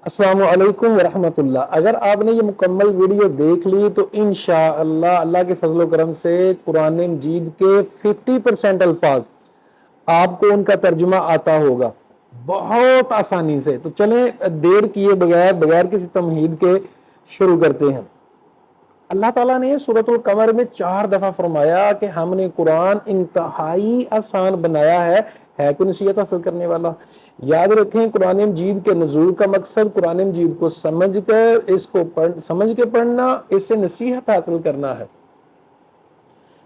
السلام علیکم ورحمۃ اللہ۔ اگر آپ نے یہ مکمل ویڈیو دیکھ لی تو انشاءاللہ اللہ کے فضل و کرم سے قرآن مجید کے 50% الفاظ آپ کو ان کا ترجمہ آتا ہوگا بہت آسانی سے۔ تو چلیں دیر کیے بغیر کسی تمہید کے شروع کرتے ہیں۔ اللہ تعالیٰ نے سورۃ القمر میں 4 دفعہ فرمایا کہ ہم نے قرآن انتہائی آسان بنایا ہے کوئی نصیحت حاصل کرنے والا؟ یاد رکھیں، قرآن مجید کے نزول کا مقصد قرآن مجید کو سمجھ کے پڑھنا، اس سے نصیحت حاصل کرنا ہے۔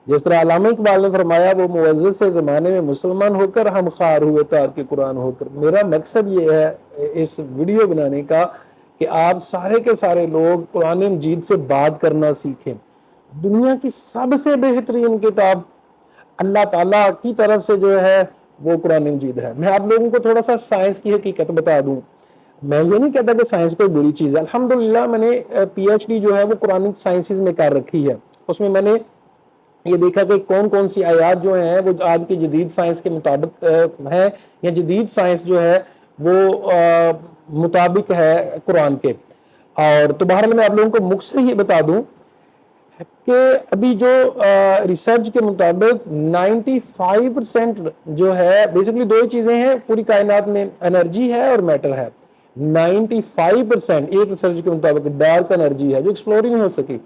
جس طرح علامہ اقبال نے فرمایا، وہ معزز سے زمانے میں مسلمان ہو کر ہم خوار ہوئے تارک قرآن ہو کر۔ میرا مقصد یہ ہے اس ویڈیو بنانے کا کہ آپ سارے کے سارے لوگ قرآن مجید سے بات کرنا سیکھیں۔ دنیا کی سب سے بہترین کتاب اللہ تعالیٰ کی طرف سے جو ہے وہ قرآن مجید ہے۔ میں آپ لوگوں کو تھوڑا سا سائنس کی حقیقت بتا دوں۔ میں یہ نہیں کہتا کہ سائنس کوئی بری چیز ہے، الحمدللہ میں نے پی ایچ ڈی جو ہے وہ قرآن سائنسز میں کر رکھی ہے۔ اس میں نے یہ دیکھا کہ کون کون سی آیات جو ہیں وہ آج کی جدید سائنس کے مطابق ہیں، یا جدید سائنس جو ہے وہ مطابق ہے قرآن کے۔ اور تو بہرحال میں آپ لوگوں کو مختصر یہ بتا دوں کہ ابھی جو ریسرچ کے مطابق 95% جو ہے، بیسکلی دو ہی چیزیں ہیں پوری کائنات میں، انرجی ہے اور میٹر ہے۔ 95% ایک ریسرچ کے مطابق ڈارک انرجی ہے جو ایکسپلور ہی نہیں ہو سکی،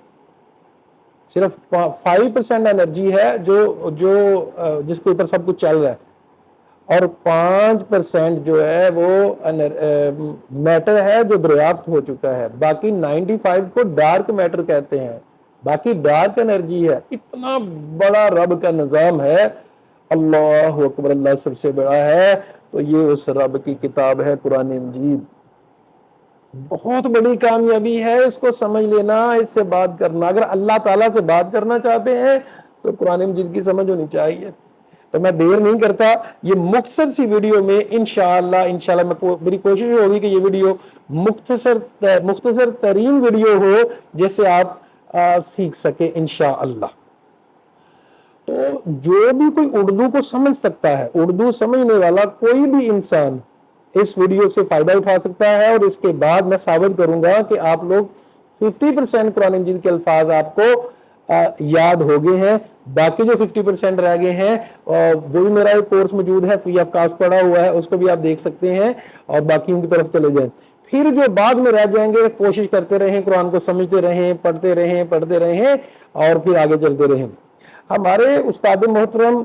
صرف 5% انرجی ہے جو جس کے اوپر سب کچھ چل رہا ہے، اور 5% جو ہے وہ میٹر ہے جو دریافت ہو چکا ہے۔ باقی 95 کو ڈارک میٹر کہتے ہیں، باقی ڈارک انرجی ہے۔ اتنا بڑا رب کا نظام ہے، اللہ اکبر، اللہ سب سے بڑا ہے۔ تو یہ اس رب کی کتاب ہے قرآن مجید، بہت بڑی کامیابی ہے اس کو سمجھ لینا، اس سے بات کرنا۔ اگر اللہ تعالیٰ سے بات کرنا چاہتے ہیں تو قرآن مجید کی سمجھ ہونی چاہیے۔ تو میں دیر نہیں کرتا، یہ مختصر سی ویڈیو میں انشاءاللہ میری کوشش ہوگی کہ یہ ویڈیو مختصر ترین ویڈیو ہو جس سے آپ سیکھ سکے انشاءاللہ۔ تو جو بھی کوئی اردو کو سمجھ سکتا ہے، اردو سمجھنے والا کوئی بھی انسان اس ویڈیو سے فائدہ اٹھا سکتا ہے، اور اس کے بعد میں ثابت کروں گا کہ آپ لوگ 50% قرآن مجید کے الفاظ آپ کو یاد ہو گئے ہیں۔ باقی جو 50% رہ گئے ہیں وہ بھی میرا ایک کورس موجود ہے، فری آف کاسٹ پڑا ہوا ہے، اس کو بھی آپ دیکھ سکتے ہیں، اور باقیوں کی طرف چلے جائیں۔ پھر جو بعد میں رہ جائیں گے، کوشش کرتے رہیں، قرآن کو سمجھتے رہیں، پڑھتے رہیں اور پھر آگے چلتے رہیں۔ ہمارے استاد محترم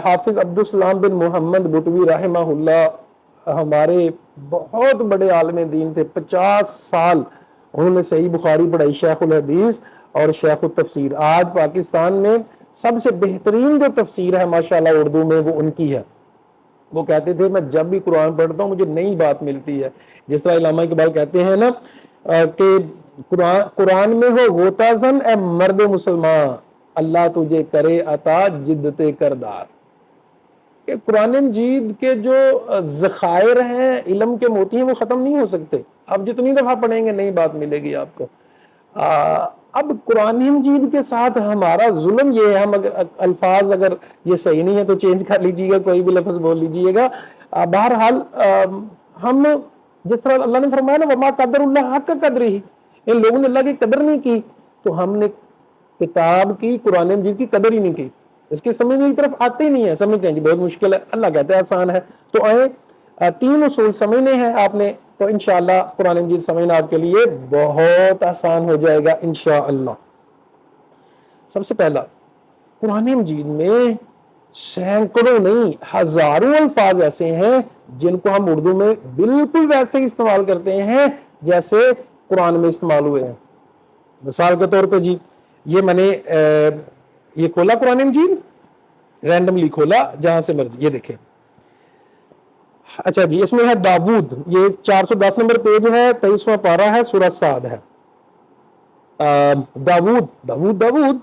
حافظ عبدالسلام بن محمد بٹوی رحمہ اللہ ہمارے بہت بڑے عالم دین تھے، 50 سال انہوں نے صحیح بخاری پڑھائی، شیخ الحدیث اور شیخ التفسیر۔ آج پاکستان میں سب سے بہترین جو تفسیر ہے ماشاءاللہ اردو میں وہ ان کی ہے۔ وہ کہتے تھے میں جب بھی قرآن پڑھتا ہوں مجھے نئی بات ملتی ہے۔ جس طرح علامہ اقبال کہتے ہیں نا کہ قرآن میں ہو غوطہ زن اے مرد مسلمان، اللہ تجھے کرے عطا جدت کردار۔ کہ قرآن مجید کے جو ذخائر ہیں، علم کے موتی ہیں، وہ ختم نہیں ہو سکتے۔ آپ جتنی دفعہ پڑھیں گے نئی بات ملے گی آپ کو۔ اب قرآن مجید کے ساتھ ہمارا ظلم یہ ہے، ہم الفاظ اگر یہ صحیح نہیں ہے تو چینج کر لیجیے گا، کوئی بھی لفظ بول لیجیے گا۔ بہرحال ہم جس طرح اللہ نے فرمایا نا وما قدر اللہ حق قدر ہی، ان لوگوں نے اللہ کی قدر نہیں کی، تو ہم نے کتاب کی، قرآن مجید کی قدر ہی نہیں کی۔ اس کی سمجھنے کی طرف آتے ہی نہیں ہے، سمجھتے ہیں جی بہت مشکل ہے، اللہ کہتے ہیں آسان ہے۔ تو آئیں 3 اصول سمجھنے ہیں آپ نے، تو انشاءاللہ قرآن مجید سمجھنا آپ کے لیے بہت آسان ہو جائے گا انشاءاللہ۔ سب سے پہلا، قرآن مجید میں سینکڑوں نہیں ہزاروں الفاظ ایسے ہیں جن کو ہم اردو میں بالکل ویسے ہی استعمال کرتے ہیں جیسے قرآن میں استعمال ہوئے ہیں۔ مثال کے طور پہ جی، یہ میں نے یہ کھولا قرآن مجید، رینڈملی کھولا جہاں سے مرضی، یہ دیکھیں۔ اچھا جی، اس میں ہے داود، یہ 410 نمبر پیج ہے، 23واں پارہ ہے، سورہ صاد ہے۔ داود۔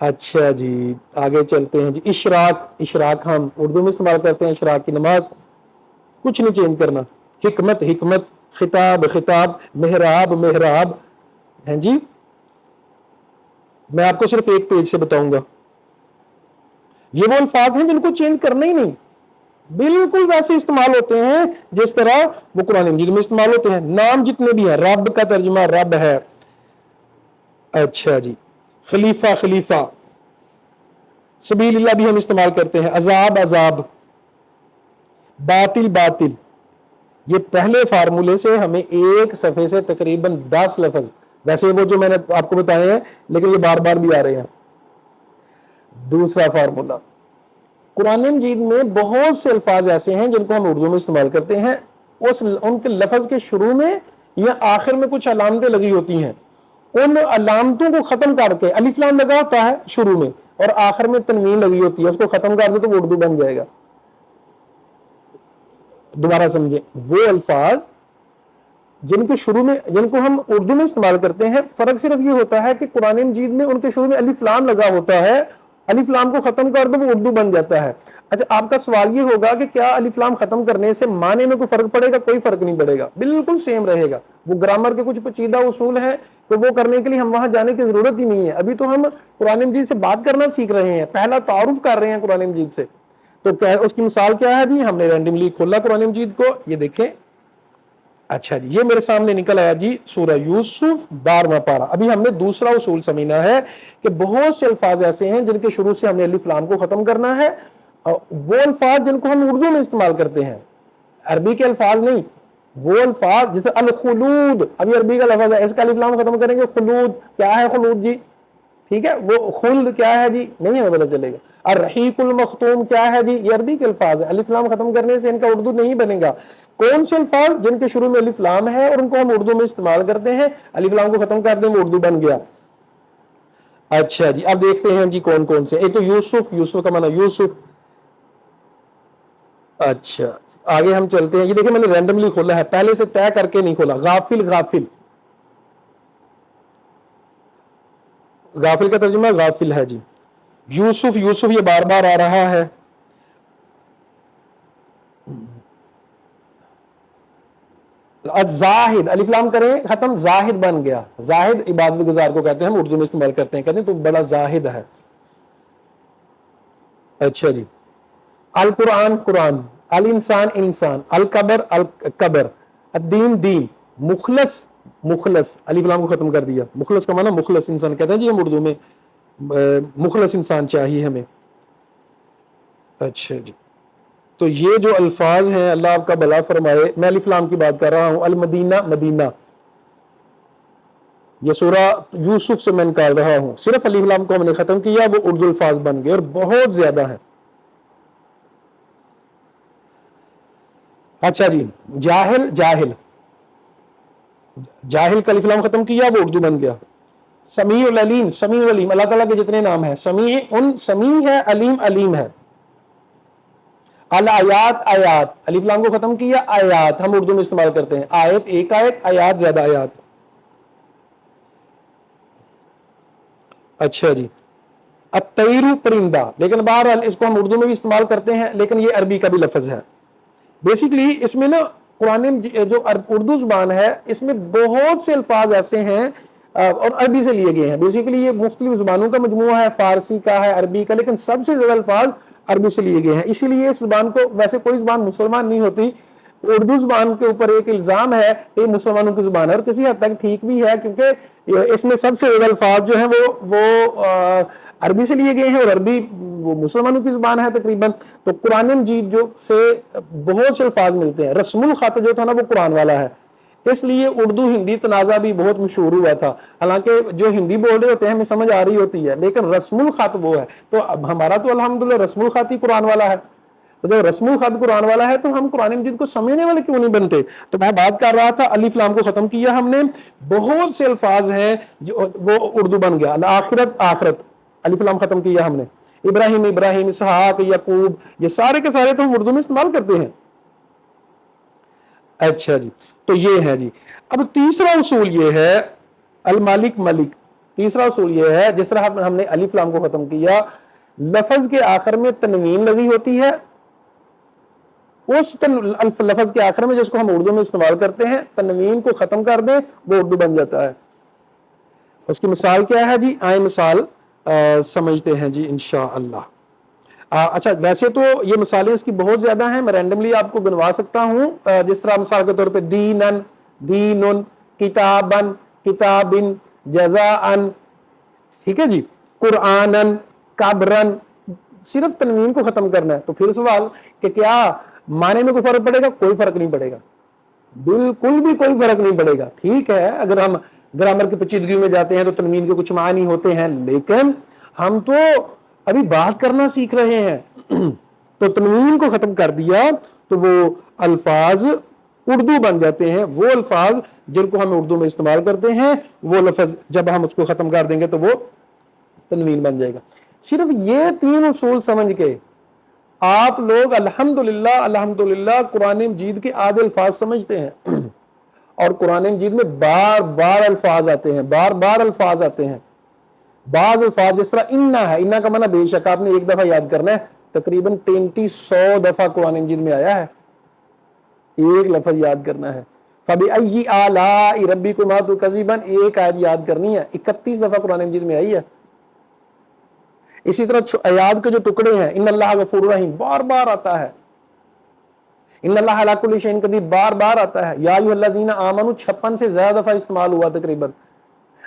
اچھا جی آگے چلتے ہیں جی۔ اشراق ہم اردو میں استعمال کرتے ہیں، اشراق کی نماز، کچھ نہیں چینج کرنا۔ حکمت، خطاب، محراب ہیں جی۔ میں آپ کو صرف ایک پیج سے بتاؤں گا، یہ وہ الفاظ ہیں جن کو چینج کرنا ہی نہیں، بالکل ویسے استعمال ہوتے ہیں جس طرح وہ قرآن مجید میں استعمال ہوتے ہیں. نام جتنے بھی ہیں، رب کا ترجمہ رب ہے. اچھا جی، خلیفہ خلیفہ، سبیل اللہ بھی ہم استعمال کرتے ہیں، عذاب عذاب، باطل باطل. یہ پہلے فارمولے سے ہمیں ایک صفحے سے تقریباً 10 لفظ، ویسے وہ جو میں نے آپ کو بتائے ہیں لیکن یہ بار بار بھی آ رہے ہیں. دوسرا فارمولا، قرآن مجید میں بہت سے الفاظ ایسے ہیں جن کو ہم اردو میں استعمال کرتے ہیں، ان کے لفظ کے شروع میں یا آخر میں کچھ علامتیں لگی ہوتی ہیں، ان علامتوں کو ختم کر کے الف لام لگا ہوتا ہے شروع میں اور آخر میں تنوین لگی ہوتی ہے، اس کو ختم کر دو تو وہ اردو بن جائے گا. دوبارہ سمجھیں، وہ الفاظ جن کے شروع میں، جن کو ہم اردو میں استعمال کرتے ہیں، فرق صرف یہ ہوتا ہے کہ قرآن مجید میں ان کے شروع میں الف لام لگا ہوتا ہے، الف لام کو ختم کر دو وہ اردو بن جاتا ہے. اچھا، آپ کا سوال یہ ہوگا کہ کیا الف لام ختم کرنے سے معنی میں کوئی فرق پڑے گا؟ کوئی فرق نہیں پڑے گا، بالکل سیم رہے گا. وہ گرامر کے کچھ پیچیدہ اصول ہیں تو وہ کرنے کے لیے ہم وہاں جانے کی ضرورت ہی نہیں ہے. ابھی تو ہم قرآن مجید سے بات کرنا سیکھ رہے ہیں، پہلا تعارف کر رہے ہیں قرآن مجید سے. تو اس کی مثال کیا ہے جی؟ ہم نے رینڈملی کھولا قرآن مجید کو، یہ دیکھیں. اچھا جی، یہ میرے سامنے نکل آیا جی سورہ یوسف 12واں پارہ. ابھی ہم نے دوسرا اصول سمجھنا ہے کہ بہت سے الفاظ ایسے ہیں جن کے شروع سے ہم نے الف لام کو ختم کرنا ہے. وہ الفاظ جن کو ہم اردو میں استعمال کرتے ہیں، عربی کے الفاظ نہیں، وہ الفاظ جیسے الخلود، ابھی عربی کا لفظ ہے، اس کا الف لام ختم کریں گے. خلود کیا ہے؟ خلود جی ٹھیک ہے. وہ خلد کیا ہے جی؟ نہیں ہمیں پتہ چلے گا. الرحیق المختوم کیا ہے جی؟ یہ عربی کے الفاظ ہیں، الف لام ختم کرنے سے ان کا اردو نہیں بنے گا. کون سے الفاظ جن کے شروع میں الف لام ہے اور ان کو ہم اردو میں استعمال کرتے ہیں، الف لام کو ختم کر دیں وہ اردو بن گیا. اچھا جی، اب دیکھتے ہیں جی کون کون سے. ایک تو یوسف، یوسف کا معنی یوسف. اچھا آگے ہم چلتے ہیں. یہ دیکھیں میں نے رینڈملی کھولا ہے، پہلے سے طے کر کے نہیں کھولا. غافل غافل، غافل کا ترجمہ غافل ہے جی. یوسف یوسف یہ بار بار آ رہا ہے. زاہد، الف لام کریں ختم، زاہد بن گیا. زاہد عبادت گزار کو کہتے ہیں، ہم اردو میں استعمال کرتے ہیں، کہتے ہیں تو بڑا زاہد ہے. اچھا جی، القرآن قرآن، الانسان انسان، القبر القبر، الدین دین، مخلص مخلص، الف لام کو ختم کر دیا. مخلص کا معنی مخلص انسان کہتے ہیں جی ہم اردو میں، مخلص انسان چاہیے ہمیں. اچھا جی، تو یہ جو الفاظ ہیں اللہ آپ کا بھلا فرمائے. میں الف لام کی بات کر رہا ہوں. المدینہ مدینہ، یہ سورہ یوسف سے میں نکال رہا ہوں. صرف الف لام کو ہم نے ختم کیا، وہ اردو الفاظ بن گئے اور بہت زیادہ ہیں. اچھا جی، جاہل جاہل، جاہل کا الف لام ختم کیا وہ اردو بن گیا. سمیع العلیم، سمیع العلیم، اللہ تعالیٰ کے جتنے نام ہیں، سمیع ان سمیع ہے، علیم علیم ہے. الآیات آیات، الف لام کو ختم کیا، آیات ہم اردو میں استعمال کرتے ہیں. آیت ایک آیت، آیات زیادہ آیات. اچھا جی، الطیر پرندہ، لیکن بہرحال اس کو ہم اردو میں بھی استعمال کرتے ہیں لیکن یہ عربی کا بھی لفظ ہے. بیسیکلی اس میں نا قرآن جو اردو زبان ہے اس میں بہت سے الفاظ ایسے ہیں اور عربی سے لیے گئے ہیں. بیسیکلی یہ مختلف زبانوں کا مجموعہ ہے، فارسی کا ہے، عربی کا، لیکن سب سے زیادہ الفاظ عربی سے لیے گئے ہیں. اسی لیے اس زبان کو، ویسے کوئی زبان مسلمان نہیں ہوتی، اردو زبان کے اوپر ایک الزام ہے کہ یہ مسلمانوں کی زبان ہے، اور کسی حد تک ٹھیک بھی ہے کیونکہ اس میں سب سے زیادہ الفاظ جو ہیں وہ عربی سے لیے گئے ہیں اور عربی وہ مسلمانوں کی زبان ہے تقریباً. تو قرآن مجید جو سے بہت سے الفاظ ملتے ہیں. رسم الخط جو تھا نا وہ قرآن والا ہے، اس لیے اردو ہندی تنازع بھی بہت مشہور ہوا تھا. حالانکہ جو ہندی بول رہے ہوتے ہیں ہمیں سمجھ آ رہی ہوتی ہے، لیکن رسم الخط وہ ہے. تو اب ہمارا تو الحمدللہ رسم الخط ہی قرآن والا ہے. تو جب رسم الخط قرآن والا ہے تو ہم قرآن مجید کو سمجھنے والے کیوں نہیں بنتے؟ تو میں بات کر رہا تھا الف لام کو ختم کیا ہم نے. بہت سے الفاظ ہیں جو وہ اردو بن گیا. الآخرت آخرت، الف لام ختم کیا ہم نے. ابراہیم ابراہیم، اسحاق یعقوب، یہ سارے کے سارے تو ہم اردو میں استعمال کرتے ہیں. اچھا جی، تو یہ ہے جی. اب تیسرا اصول یہ ہے المالک ملک. تیسرا اصول یہ ہے جس طرح ہم نے الف لام کو ختم کیا، لفظ کے آخر میں تنوین لگی ہوتی ہے، اس لفظ کے آخر میں جس کو ہم اردو میں استعمال کرتے ہیں تنوین کو ختم کر دیں وہ اردو بن جاتا ہے. اس کی مثال کیا ہے جی؟ آئیں مثال سمجھتے ہیں جی انشاءاللہ. اچھا ویسے تو یہ مثالیں اس کی بہت زیادہ ہیں، میں رینڈملی آپ کو گنوا سکتا ہوں، جس طرح مثال کے طور پہ دینن، دینن، کتابن، کتابن، جزاءن، ٹھیک ہے جی، قرآنن، قبرن، صرف تنوین کو ختم کرنا ہے۔ تو پھر سوال کہ کیا معنی میں کوئی فرق پڑے گا؟ کوئی فرق نہیں پڑے گا، بالکل بھی کوئی فرق نہیں پڑے گا۔ ٹھیک ہے اگر ہم گرامر کی پیچیدگیوں میں جاتے ہیں تو تنوین کے کچھ معنی ہوتے ہیں، لیکن ہم تو ابھی بات کرنا سیکھ رہے ہیں۔ تو تنوین کو ختم کر دیا تو وہ الفاظ اردو بن جاتے ہیں، وہ الفاظ جن کو ہم اردو میں استعمال کرتے ہیں وہ لفظ جب ہم اس کو ختم کر دیں گے تو وہ تنوین بن جائے گا۔ صرف یہ 3 اصول سمجھ کے آپ لوگ الحمدللہ قرآن مجید کے آدھے الفاظ سمجھتے ہیں، اور قرآن مجید میں بار بار الفاظ آتے ہیں، بار بار الفاظ آتے ہیں۔ بعض الفاظ جس طرح انا ہے، انا کا معنی بے شک آپ نے ایک دفعہ یاد کرنا ہے، تقریباً 3300 دفعہ قرآن مجید میں آیا ہے، ایک لفظ یاد کرنا ہے۔ فَبِأَيِّ آلَاءِ رَبِّكُمَا تُكَذِّبَانِ، ایک آیت یاد کرنی ہے، 31 دفعہ قرآن مجید میں آئی ہے۔ اسی طرح آیات کے جو ٹکڑے ہیں، ان اللہ غفور رحیم بار بار آتا ہے، ان اللہ علی کل شیء قدیر بار بار آتا ہے، یا ایھا الذین آمنوا 56 سے زیادہ دفعہ استعمال ہوا تقریباً۔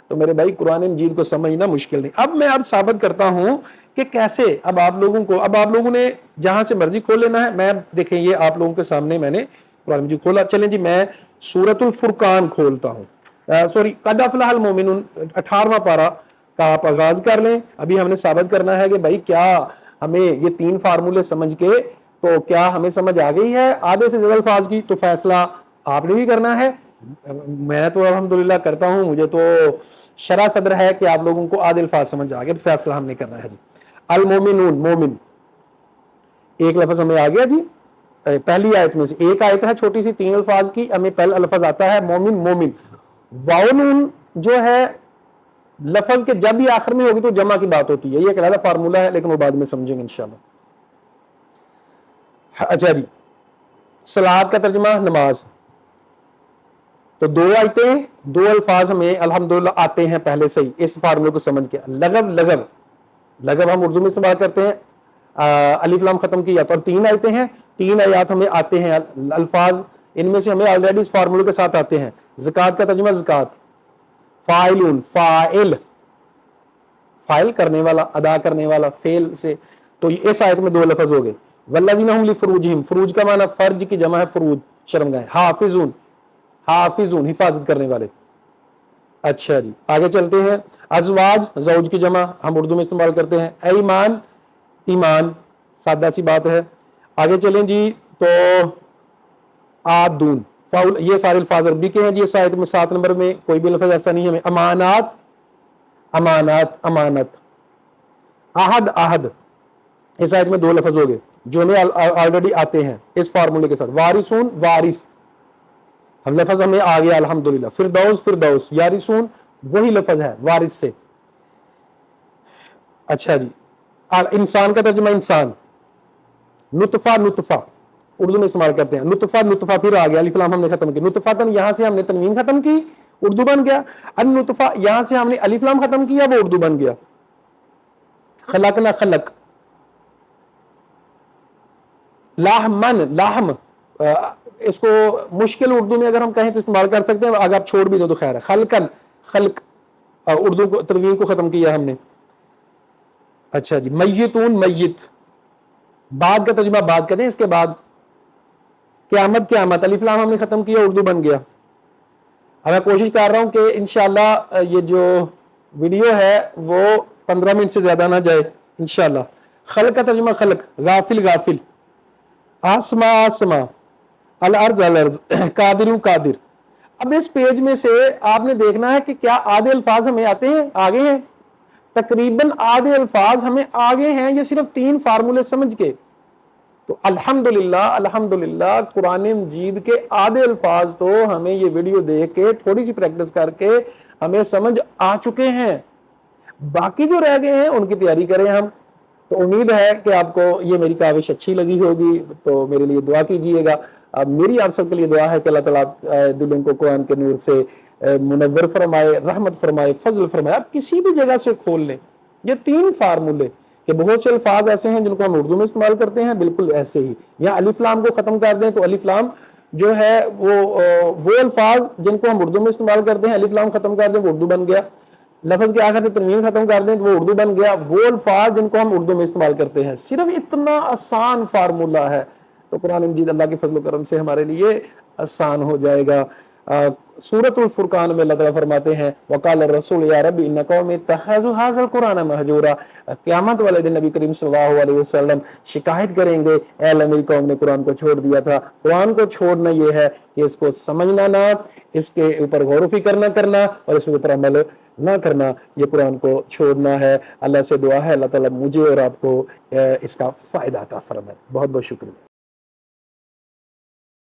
تو میرے بھائی قرآن مجید کو سمجھنا مشکل نہیں۔ اب میں ثابت کرتا ہوں کہ کیسے، اب آپ لوگوں نے جہاں سے مرضی کھول لینا ہے۔ میں دیکھیں یہ آپ لوگوں کے سامنے میں نے قرآن مجید کھولا، چلیں جی میں سورۃ الفرقان کھولتا ہوں، قد افلح المؤمنون 18واں پارہ کا آپ آغاز کر لیں۔ ابھی ہم نے ثابت کرنا ہے کہ بھائی کیا ہمیں یہ 3 فارمولے سمجھ کے تو کیا ہمیں سمجھ آ گئی ہے آدھے سے زیادہ الفاظ کی؟ تو فیصلہ آپ نے بھی کرنا ہے، میں تو الحمدللہ کرتا ہوں، مجھے تو شرح صدر ہے کہ آپ لوگوں کو آدھے الفاظ سمجھ آ گئے، فیصلہ ہم نے کرنا ہے جی۔ المومنون، مومن ایک لفظ ہمیں آ گیا جی، پہلی آیت میں سے ایک آیت ہے چھوٹی سی 3 الفاظ کی، ہمیں پہلا لفظ آتا ہے مومن، مومن۔ واو نون جو ہے لفظ کے جب بھی آخر میں ہوگی تو جمع کی بات ہوتی ہے، یہ ایک علیحدہ فارمولہ ہے لیکن وہ بعد میں سمجھیں گے انشاءاللہ۔ اچھا جی، صلاۃ کا ترجمہ نماز، تو 2 آیتیں 2 الفاظ ہمیں الحمدللہ آتے ہیں پہلے سے ہی اس فارمولے کو سمجھ کے۔ لغو ہم اردو میں استعمال کرتے ہیں، الف لام ختم کی جاتا ہے، اور 3 آیتیں ہیں، 3 آیات ہمیں آتے ہیں الفاظ، ان میں سے ہمیں آلریڈی اس فارمولے کے ساتھ آتے ہیں۔ زکوٰۃ کا ترجمہ زکوٰۃ، فاعلون، فائل کرنے والا، ادا کرنے والا، فعل سے، تو اس آیت میں 2 لفظ ہو گئے۔ والذین هم لفروجہم، فروج کا معنی فرج کی جمع ہے فروج، شرمگاہیں۔ حافظون، حافظون حفاظت کرنے والے۔ اچھا جی آگے چلتے ہیں۔ ازواج، زوج کی جمع ہم اردو میں استعمال کرتے ہیں۔ ایمان، ایمان، سادہ سی بات ہے۔ آگے چلیں جی تو عادون، یہ سارے الفاظ عربی کے ہیں جی۔ اس آیت میں 7 نمبر میں کوئی بھی لفظ ایسا نہیں ہے۔ امانات، امانات، امانت۔ عہد، عہد، اس آیت میں 2 لفظ ہو گئے جو ہمیں آلریڈی آتے ہیں اس فارمولے کے ساتھ۔ وارثون، وارث، ہم لفظ ہمیں آ گیا الحمدللہ۔ فردوس، فردوس، یارثون وہی لفظ ہے وارث سے۔ اچھا جی، انسان کا ترجمہ انسان۔ نطفہ، نطفہ اردو میں استعمال کرتے ہیں، نطفہ، نطفہ پھر آ گیا، الف لام ہم نے ختم کی، نطفۃ یہاں سے ہم نے تنوین ختم کی، اردو بن گیا۔ النطفہ یہاں سے ہم نے الف لام ختم کیا، وہ اردو بن گیا۔ خلقنا، خلق۔ لاہمن، لاہم، اس کو مشکل اردو میں اگر ہم کہیں تو استعمال کر سکتے ہیں، اگر آپ چھوڑ بھی دو تو خیر ہے۔ خلقن، خلق، اردو کو تنوین کو ختم کیا ہم نے۔ اچھا جی، میتون، میت، بعد کا ترجمہ بعد کریں، اس کے بعد قیامت، قیامت، الف لام ہم نے ختم کیا، اردو بن گیا۔ اب میں کوشش کر رہا ہوں کہ انشاءاللہ یہ جو ویڈیو ہے وہ 15 منٹ سے زیادہ نہ جائے انشاءاللہ۔ خلق کا ترجمہ خلق، غافل، غافل۔ آسما، آسما، الارض، الارض، قادر، قادر۔ اب اس پیج میں سے آپ نے دیکھنا ہے کہ کیا آدھے الفاظ ہمیں آتے ہیں، آگے ہیں، تقریباً آدھے الفاظ ہمیں آگے ہیں، یہ صرف 3 فارمولے سمجھ کے۔ تو الحمدللہ، الحمدللہ قرآن مجید کے آدھے الفاظ تو ہمیں یہ ویڈیو دیکھ کے تھوڑی سی پریکٹس کر کے ہمیں سمجھ آ چکے ہیں، باقی جو رہ گئے ہیں ان کی تیاری کریں ہم۔ تو امید ہے کہ آپ کو یہ میری کاوش اچھی لگی ہوگی، تو میرے لیے دعا کیجئے گا۔ میری آپ سب کے لیے دعا ہے کہ اللہ تعالیٰ دلوں کو قرآن کے نور سے منور فرمائے، رحمت فرمائے، فضل فرمائے۔ آپ کسی بھی جگہ سے کھول لیں یہ 3 فارمولے، کہ بہت سے الفاظ ایسے ہیں جن کو ہم اردو میں استعمال کرتے ہیں، بالکل ایسے ہی، یا الف لام کو ختم کر دیں تو الف لام جو ہے وہ الفاظ جن کو ہم اردو میں استعمال کرتے ہیں، الف لام ختم کر دیں وہ اردو بن گیا، لفظ کے آخر سے تنوین ختم کر دیں تو وہ اردو بن گیا، وہ الفاظ جن کو ہم اردو میں استعمال کرتے ہیں، صرف اتنا آسان فارمولہ ہے، تو قرآن مجید اللہ کے فضل و کرم سے ہمارے لیے آسان ہو جائے گا۔ سورۃ الفرقان میں اللہ تعالیٰ فرماتے ہیں وقال الرسول یا رب ان قوم اتخذوا هذا القرآن مہجورا، قیامت والے دن نبی کریم صلی اللہ علیہ وسلم شکایت کریں گے اے اللہ میری قوم نے قرآن کو چھوڑ دیا تھا۔ قرآن کو چھوڑنا یہ ہے کہ اس کو سمجھنا نہ، اس کے اوپر غور و فکر نہ کرنا اور اس کے اوپر عمل نہ کرنا، یہ قرآن کو چھوڑنا ہے۔ اللہ سے دعا ہے اللہ تعالیٰ مجھے اور آپ کو اس کا فائدہ عطا فرمائے۔ بہت بہت شکریہ۔